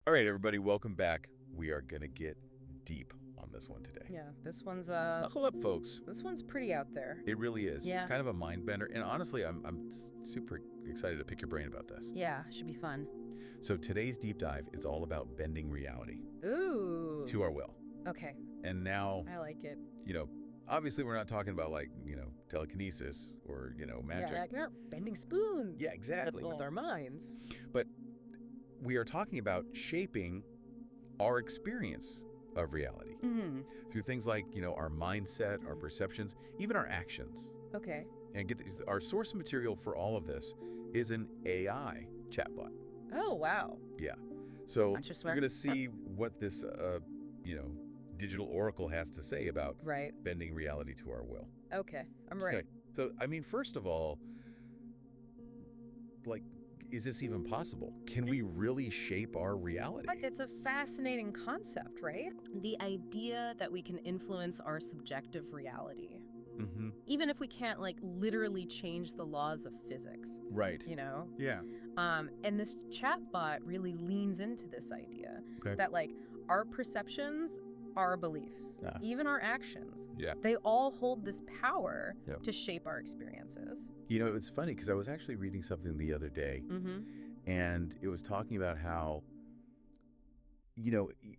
All right, everybody, welcome back. We are going to get deep on this one today. Yeah, this one's Buckle up, folks. this one's pretty out there. It really is. Yeah. It's kind of a mind bender. And honestly, I'm super excited to pick your brain about this. Yeah, should be fun. So today's deep dive is all about bending reality Ooh. to our will. Okay, And now, I like it. obviously we're not talking about telekinesis or, magic. Yeah, like we're bending spoons. Yeah, exactly. With our minds. But we are talking about shaping our experience of reality through things like, our mindset, our perceptions, even our actions. Okay. And get this, our source material for all of this is an AI chatbot. Oh, wow. Yeah. So Bunch of we're swear. going to see what this, digital oracle has to say about Right. bending reality to our will. Okay, I'm ready. So, first of all, is this even possible? Can we really shape our reality? It's a fascinating concept, right? The idea that we can influence our subjective reality. Mm-hmm. Even if we can't, literally change the laws of physics. Right. Yeah. And this chatbot really leans into this idea that, our perceptions, our beliefs, even our actions, they all hold this power to shape our experiences. It's funny because I was actually reading something the other day, and it was talking about how,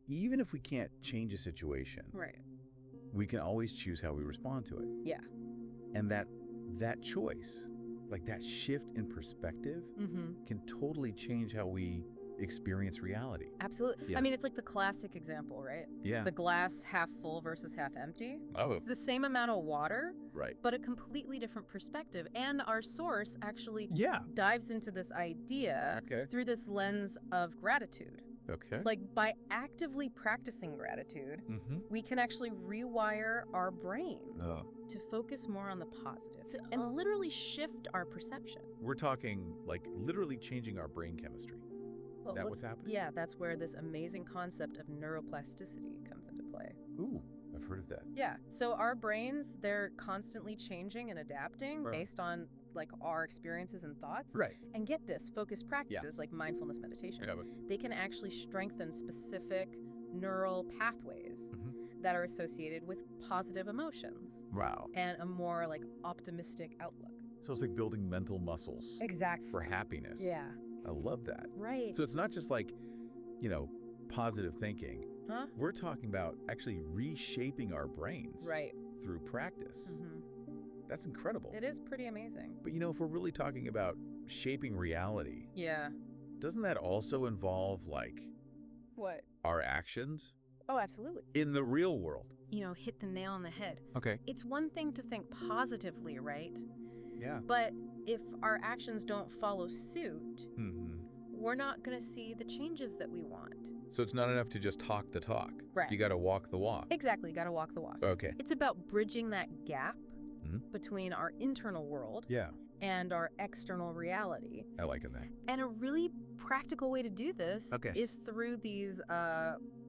even if we can't change a situation, Right. we can always choose how we respond to it. Yeah. And that choice, that shift in perspective, can totally change how we experience reality. Absolutely. Yeah. I mean, it's like the classic example, right? Yeah. The glass half full versus half empty. Oh. It's the same amount of water, Right. but a completely different perspective. And our source actually Yeah. dives into this idea through this lens of gratitude. Okay. By actively practicing gratitude, we can actually rewire our brains to focus more on the positive and literally shift our perception. We're talking literally changing our brain chemistry. Is that what's happening? Yeah, that's where this amazing concept of neuroplasticity comes into play. Ooh, I've heard of that. Yeah, so our brains, they're constantly changing and adapting based on our experiences and thoughts. Right. And get this, focused practices like mindfulness meditation, they can actually strengthen specific neural pathways that are associated with positive emotions. Wow. And a more optimistic outlook. So it's like building mental muscles. Exactly. For happiness. Yeah. I love that. Right. So it's not just positive thinking. Huh? We're talking about actually reshaping our brains. Right. Through practice. That's incredible. It is pretty amazing. But if we're really talking about shaping reality, Yeah. doesn't that also involve What? our actions Oh, absolutely. in the real world? Hit the nail on the head. Okay. It's one thing to think positively, right? Yeah. But if our actions don't follow suit, we're not going to see the changes that we want. So it's not enough to just talk the talk. Right. You got to walk the walk. Exactly. Got to walk the walk. Okay. It's about bridging that gap between our internal world Yeah. and our external reality. I like that. And a really practical way to do this Okay. is through these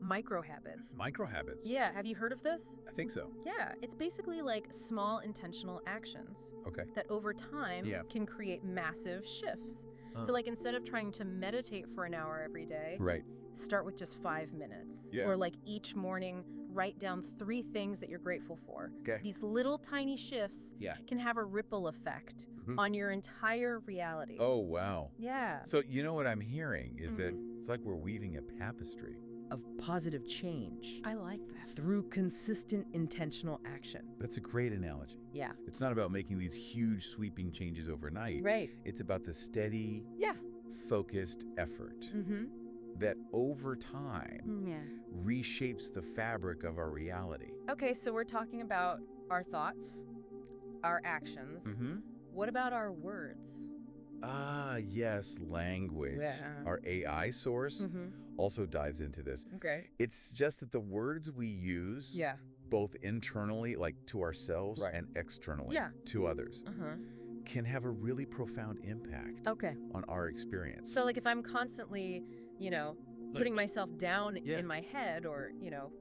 micro habits. Micro habits. Yeah. Have you heard of this? I think so. Yeah. It's basically small intentional actions Okay. that over time can create massive shifts. So instead of trying to meditate for an hour every day, Right. start with just 5 minutes. Yeah. Or each morning, write down 3 things that you're grateful for. Okay. These little tiny shifts can have a ripple effect on your entire reality. Oh, wow. Yeah. So what I'm hearing is that it's like we're weaving a tapestry. Of positive change I like that. through consistent intentional action. That's a great analogy. Yeah. It's not about making these huge sweeping changes overnight. Right. It's about the steady, Yeah. focused effort that over time Yeah. reshapes the fabric of our reality. Okay, so we're talking about our thoughts, our actions. What about our words? Ah, yes, language. Yeah. Our AI source also dives into this. Okay. It's just that the words we use, Yeah. both internally, to ourselves, Right. and externally, Yeah. to others, Uh-huh. can have a really profound impact Okay. on our experience. So if I'm constantly, putting myself down Yeah. in my head or,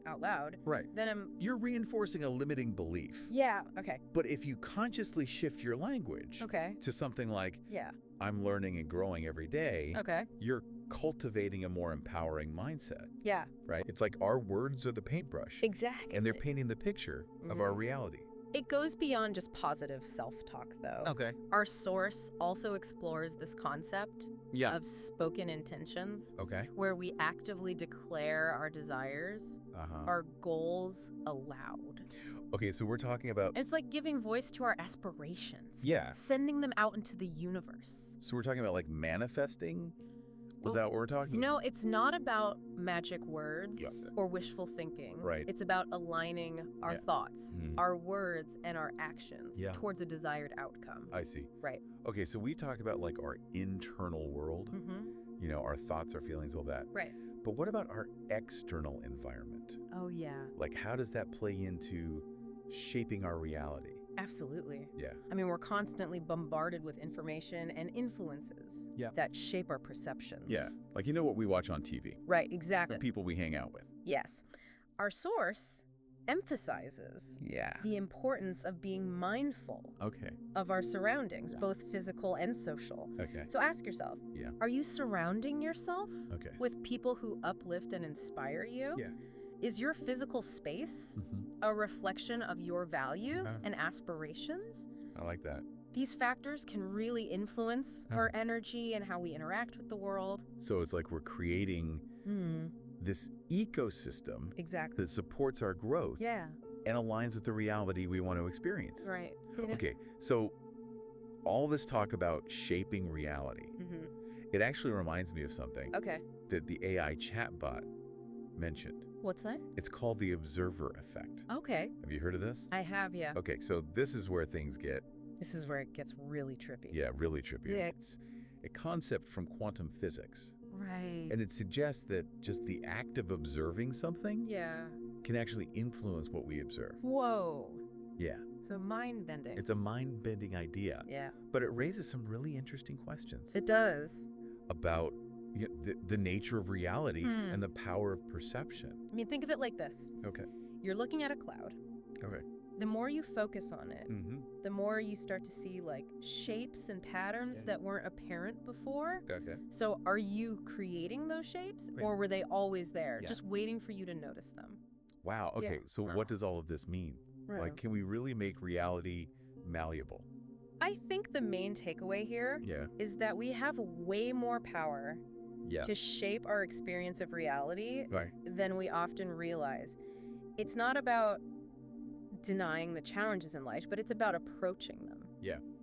out loud, Right. then You're reinforcing a limiting belief. yeah, okay. But if you consciously shift your language Okay. to something like, Yeah. I'm learning and growing every day, Okay. you're cultivating a more empowering mindset. Yeah. Right? It's like our words are the paintbrush. Exactly. And they're painting the picture of our reality. It goes beyond just positive self-talk, though. Okay. Our source also explores this concept of spoken intentions, where we actively declare our desires, our goals aloud. Okay, so we're talking about... It's like giving voice to our aspirations. Yeah. Sending them out into the universe. So we're talking about like manifesting? Was that what we're talking about? No, it's not about magic words or wishful thinking. Right. It's about aligning our thoughts, our words, and our actions towards a desired outcome. I see. Right. Okay, so we talked about like our internal world, you know, our thoughts, our feelings, all that. Right. But what about our external environment? Oh, yeah. Like, how does that play into shaping our reality? Absolutely. Yeah. I mean, we're constantly bombarded with information and influences that shape our perceptions. Yeah. Like, you know what we watch on TV? Right, exactly. The people we hang out with. Yes. Our source emphasizes the importance of being mindful of our surroundings, both physical and social. Okay. So ask yourself, are you surrounding yourself with people who uplift and inspire you? Yeah. Is your physical space a reflection of your values and aspirations? I like that. These factors can really influence our energy and how we interact with the world. So it's like we're creating this ecosystem that supports our growth and aligns with the reality we want to experience. Right. Okay, so all this talk about shaping reality, it actually reminds me of something that the AI chatbot mentioned. What's that? It's called the observer effect. Okay. Have you heard of this? I have, yeah. Okay, so this is where things get... This is where it gets really trippy. Yeah, really trippy. Yeah. It's a concept from quantum physics. Right. And it suggests that just the act of observing something can actually influence what we observe. Whoa. Yeah. So mind-bending. It's a mind-bending idea. Yeah. But it raises some really interesting questions. It does. About the nature of reality and the power of perception. I mean, think of it like this. Okay. You're looking at a cloud. Okay. The more you focus on it, the more you start to see like shapes and patterns that weren't apparent before. Okay. So are you creating those shapes or were they always there, just waiting for you to notice them? Wow. Okay. So what does all of this mean? Like, can we really make reality malleable? I think the main takeaway here is that we have way more power to shape our experience of reality than we often realize. It's not about denying the challenges in life, but it's about approaching them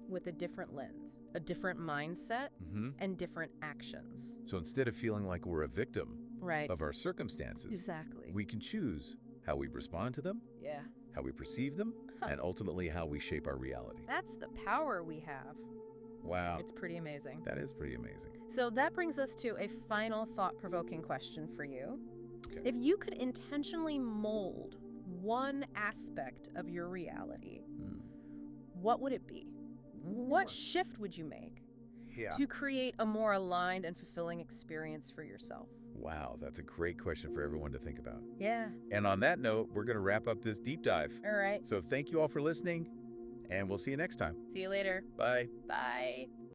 with a different lens, a different mindset, and different actions. So instead of feeling like we're a victim of our circumstances, we can choose how we respond to them, how we perceive them, and ultimately how we shape our reality. That's the power we have. Wow. It's pretty amazing. That is pretty amazing. So that brings us to a final thought-provoking question for you. Okay. If you could intentionally mold one aspect of your reality, what would it be? What shift would you make to create a more aligned and fulfilling experience for yourself? Wow, that's a great question for everyone to think about. Yeah. And on that note, we're going to wrap up this deep dive. All right. So thank you all for listening, and we'll see you next time. See you later. Bye. Bye.